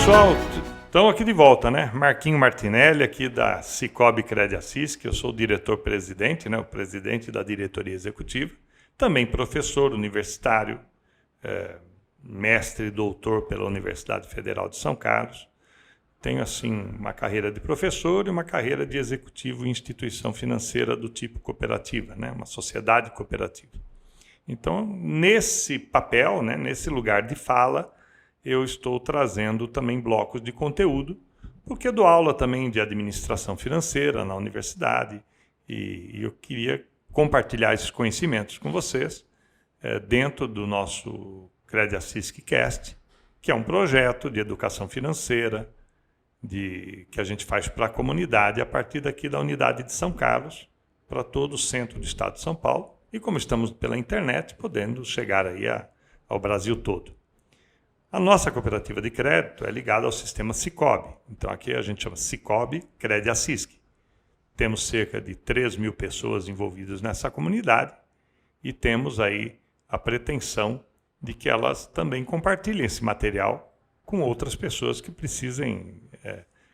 pessoal, estamos aqui de volta, né? Marquinho Martinelli, aqui da Sicoob Cred Assis, que eu sou o diretor-presidente, né? O presidente da diretoria executiva, também professor universitário, mestre e doutor pela Universidade Federal de São Carlos. Tenho, assim, uma carreira de professor e uma carreira de executivo em instituição financeira do tipo cooperativa, né? Uma sociedade cooperativa. Então, nesse papel, né? Nesse lugar de fala, eu estou trazendo também blocos de conteúdo, porque eu dou aula também de administração financeira na universidade e eu queria compartilhar esses conhecimentos com vocês dentro do nosso Cred Assis Cast, que é um projeto de educação financeira que a gente faz para a comunidade a partir daqui da unidade de São Carlos, para todo o centro do estado de São Paulo, e como estamos pela internet, podendo chegar aí ao Brasil todo. A nossa cooperativa de crédito é ligada ao sistema Sicoob. Então aqui a gente chama Sicoob Cred Assis. Temos cerca de 3.000 pessoas envolvidas nessa comunidade e temos aí a pretensão de que elas também compartilhem esse material com outras pessoas que precisem,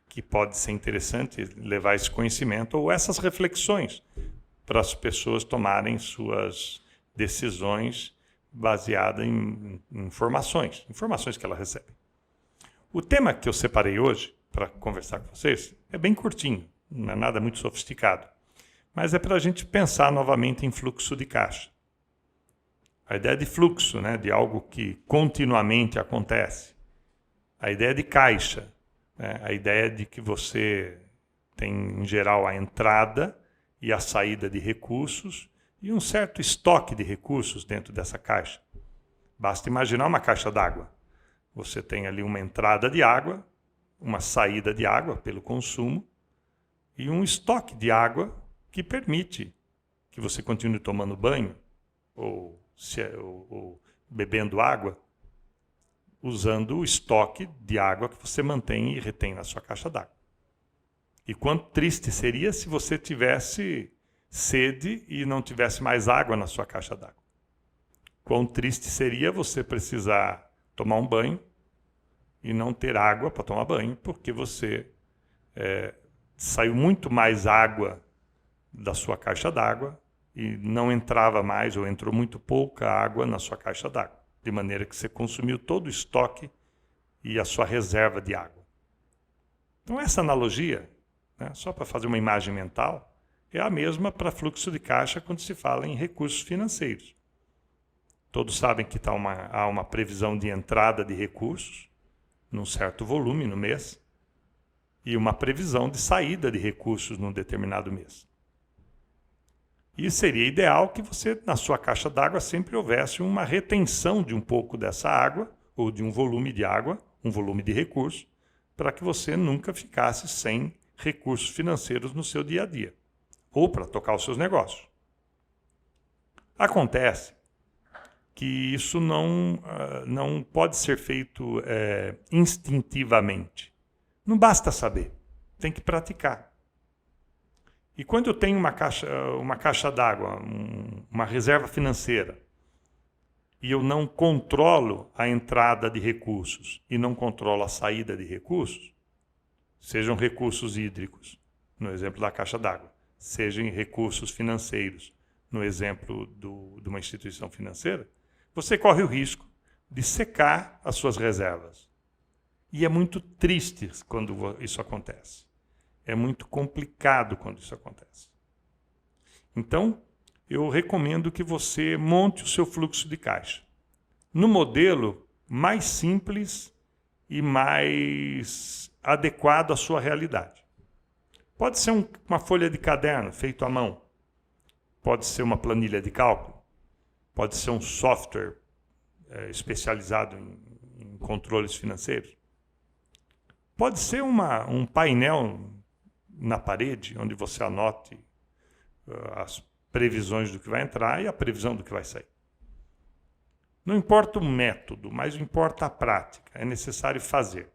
que pode ser interessante levar esse conhecimento ou essas reflexões para as pessoas tomarem suas decisões baseada em informações que ela recebe. O tema que eu separei hoje para conversar com vocês é bem curtinho, não é nada muito sofisticado, mas é para a gente pensar novamente em fluxo de caixa. A ideia de fluxo, né, de algo que continuamente acontece. A ideia de caixa, né, a ideia de que você tem, em geral, a entrada e a saída de recursos e um certo estoque de recursos dentro dessa caixa. Basta imaginar uma caixa d'água. Você tem ali uma entrada de água, uma saída de água pelo consumo e um estoque de água que permite que você continue tomando banho ou bebendo água usando o estoque de água que você mantém e retém na sua caixa d'água. E quanto triste seria se você tivesse sede e não tivesse mais água na sua caixa d'água. Quão triste seria você precisar tomar um banho e não ter água para tomar banho, porque você saiu muito mais água da sua caixa d'água e não entrava mais ou entrou muito pouca água na sua caixa d'água, de maneira que você consumiu todo o estoque e a sua reserva de água. Então essa analogia, né, só para fazer uma imagem mental, é a mesma para fluxo de caixa quando se fala em recursos financeiros. Todos sabem que há uma previsão de entrada de recursos, num certo volume no mês, e uma previsão de saída de recursos num determinado mês. E seria ideal que você, na sua caixa d'água, sempre houvesse uma retenção de um pouco dessa água, ou de um volume de água, um volume de recursos, para que você nunca ficasse sem recursos financeiros no seu dia a dia, ou para tocar os seus negócios. Acontece que isso não pode ser feito instintivamente. Não basta saber, tem que praticar. E quando eu tenho uma caixa d'água, uma reserva financeira, e eu não controlo a entrada de recursos e não controlo a saída de recursos, sejam recursos hídricos, no exemplo da caixa d'água, sejam recursos financeiros, no exemplo de uma instituição financeira, você corre o risco de secar as suas reservas. E é muito triste quando isso acontece. É muito complicado quando isso acontece. Então, eu recomendo que você monte o seu fluxo de caixa no modelo mais simples e mais adequado à sua realidade. Pode ser uma folha de caderno feito à mão, pode ser uma planilha de cálculo, pode ser um software especializado em controles financeiros, pode ser um painel na parede onde você anote as previsões do que vai entrar e a previsão do que vai sair. Não importa o método, mas importa a prática, é necessário fazer.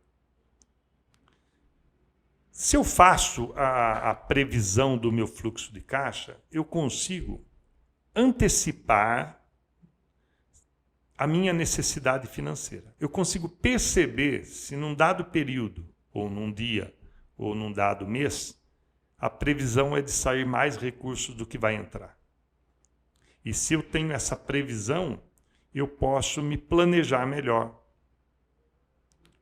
Se eu faço a previsão do meu fluxo de caixa, eu consigo antecipar a minha necessidade financeira. Eu consigo perceber se num dado período, ou num dia, ou num dado mês, a previsão é de sair mais recursos do que vai entrar. E se eu tenho essa previsão, eu posso me planejar melhor.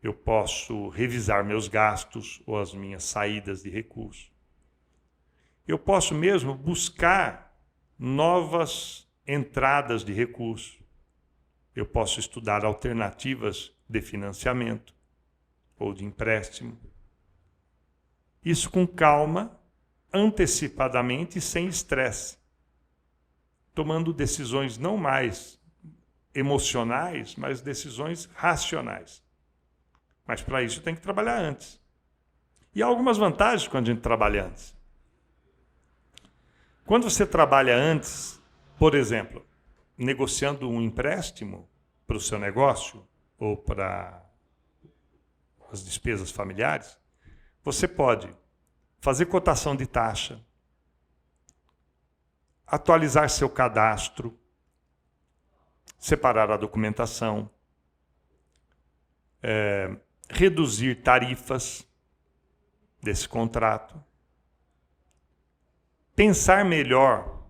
Eu posso revisar meus gastos ou as minhas saídas de recursos. Eu posso mesmo buscar novas entradas de recursos. Eu posso estudar alternativas de financiamento ou de empréstimo. Isso com calma, antecipadamente e sem estresse. Tomando decisões não mais emocionais, mas decisões racionais. Mas para isso tem que trabalhar antes. E há algumas vantagens quando a gente trabalha antes. Quando você trabalha antes, por exemplo, negociando um empréstimo para o seu negócio ou para as despesas familiares, você pode fazer cotação de taxa, atualizar seu cadastro, separar a documentação, reduzir tarifas desse contrato, pensar melhor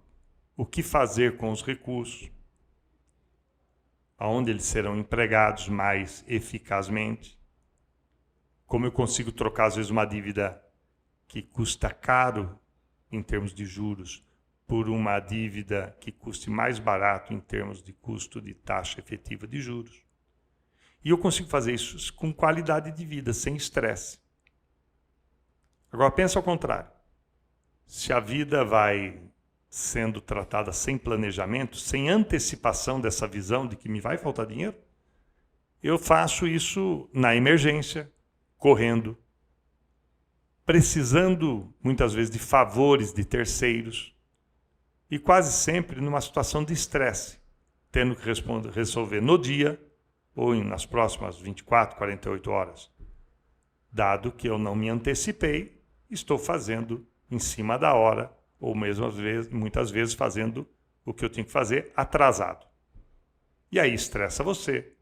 o que fazer com os recursos, aonde eles serão empregados mais eficazmente, como eu consigo trocar, às vezes, uma dívida que custa caro em termos de juros por uma dívida que custe mais barato em termos de custo de taxa efetiva de juros. E eu consigo fazer isso com qualidade de vida, sem estresse. Agora, pensa ao contrário. Se a vida vai sendo tratada sem planejamento, sem antecipação dessa visão de que me vai faltar dinheiro, eu faço isso na emergência, correndo, precisando muitas vezes de favores de terceiros e quase sempre numa situação de estresse, tendo que resolver no dia ou nas próximas 24, 48 horas. Dado que eu não me antecipei, estou fazendo em cima da hora, ou mesmo muitas vezes fazendo o que eu tinha que fazer atrasado. E aí estressa você,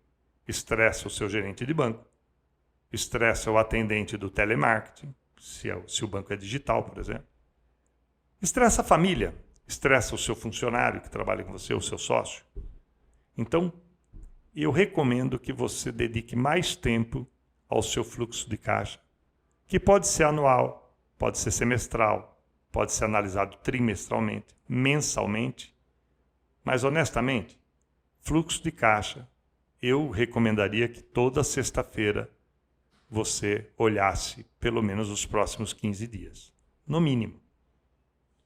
estressa o seu gerente de banco, estressa o atendente do telemarketing, se o banco é digital, por exemplo. Estressa a família, estressa o seu funcionário que trabalha com você, o seu sócio. Então, eu recomendo que você dedique mais tempo ao seu fluxo de caixa, que pode ser anual, pode ser semestral, pode ser analisado trimestralmente, mensalmente. Mas, honestamente, fluxo de caixa, eu recomendaria que toda sexta-feira você olhasse pelo menos os próximos 15 dias, no mínimo,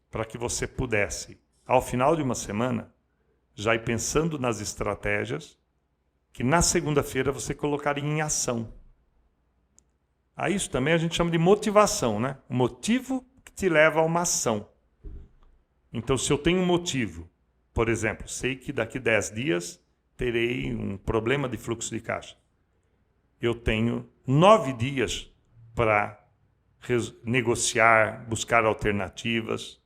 para que você pudesse, ao final de uma semana, já ir pensando nas estratégias que na segunda-feira você colocaria em ação. A isso também a gente chama de motivação, né? O motivo que te leva a uma ação. Então, se eu tenho um motivo, por exemplo, sei que daqui 10 dias terei um problema de fluxo de caixa. Eu tenho 9 dias para negociar, buscar alternativas,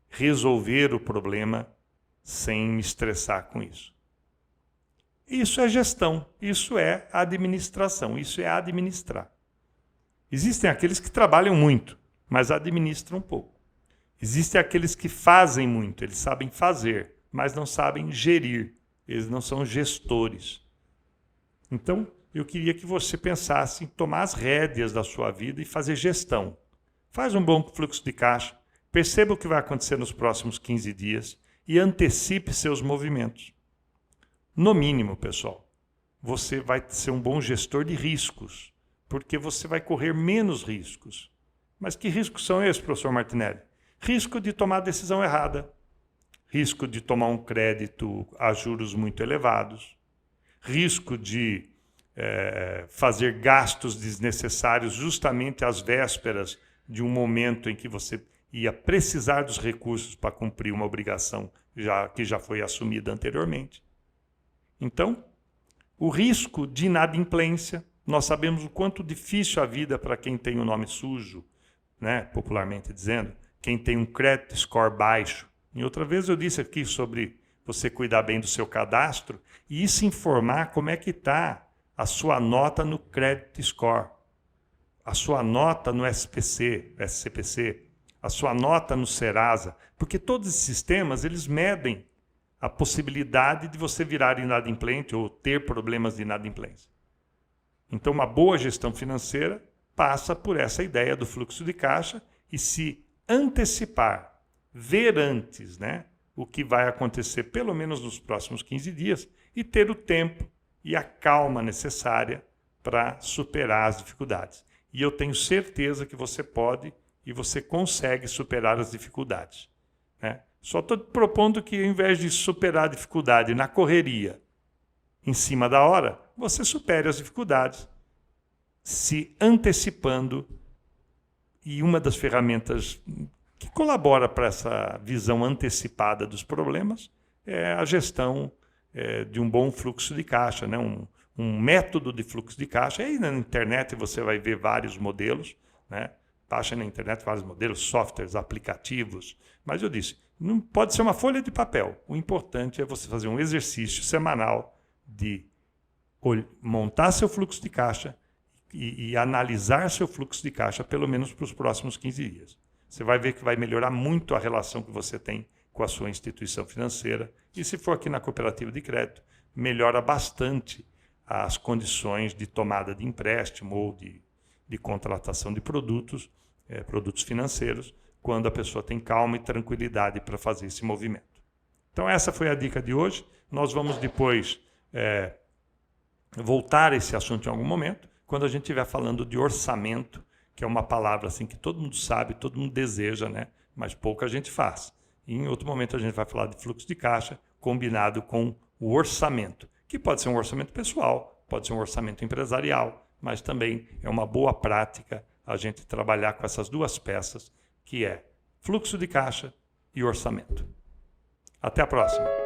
resolver o problema sem me estressar com isso. Isso é gestão, isso é administração, isso é administrar. Existem aqueles que trabalham muito, mas administram pouco. Existem aqueles que fazem muito, eles sabem fazer, mas não sabem gerir, eles não são gestores. Então, eu queria que você pensasse em tomar as rédeas da sua vida e fazer gestão. Faz um bom fluxo de caixa, perceba o que vai acontecer nos próximos 15 dias e antecipe seus movimentos. No mínimo, pessoal, você vai ser um bom gestor de riscos, porque você vai correr menos riscos. Mas que riscos são esses, professor Martinelli? Risco de tomar a decisão errada, risco de tomar um crédito a juros muito elevados, risco de fazer gastos desnecessários justamente às vésperas de um momento em que você ia precisar dos recursos para cumprir uma obrigação que já foi assumida anteriormente. Então, o risco de inadimplência, nós sabemos o quanto difícil a vida para quem tem o nome sujo, né, popularmente dizendo, quem tem um credit score baixo. E outra vez eu disse aqui sobre você cuidar bem do seu cadastro e isso informar como é que está a sua nota no Credit Score, a sua nota no SCPC, a sua nota no Serasa, porque todos esses sistemas eles medem a possibilidade de você virar inadimplente ou ter problemas de inadimplência. Então, uma boa gestão financeira passa por essa ideia do fluxo de caixa e se antecipar, ver antes, né, o que vai acontecer pelo menos nos próximos 15 dias e ter o tempo e a calma necessária para superar as dificuldades. E eu tenho certeza que você pode e você consegue superar as dificuldades, né? Só estou propondo que, ao invés de superar a dificuldade na correria, em cima da hora, você supere as dificuldades se antecipando. E uma das ferramentas que colabora para essa visão antecipada dos problemas é a gestão de um bom fluxo de caixa, né? Um método de fluxo de caixa. Aí na internet você vai ver vários modelos, né? Baixa na internet vários modelos, softwares, aplicativos. Mas eu disse, não pode ser uma folha de papel. O importante é você fazer um exercício semanal de montar seu fluxo de caixa e analisar seu fluxo de caixa pelo menos para os próximos 15 dias. Você vai ver que vai melhorar muito a relação que você tem com a sua instituição financeira. E se for aqui na cooperativa de crédito, melhora bastante as condições de tomada de empréstimo ou de contratação de produtos financeiros, quando a pessoa tem calma e tranquilidade para fazer esse movimento. Então essa foi a dica de hoje. Nós vamos depois voltar a esse assunto em algum momento, quando a gente estiver falando de orçamento, que é uma palavra assim que todo mundo sabe, todo mundo deseja, né? Mas pouca gente faz. E em outro momento a gente vai falar de fluxo de caixa combinado com o orçamento, que pode ser um orçamento pessoal, pode ser um orçamento empresarial, mas também é uma boa prática a gente trabalhar com essas duas peças, que é fluxo de caixa e orçamento. Até a próxima!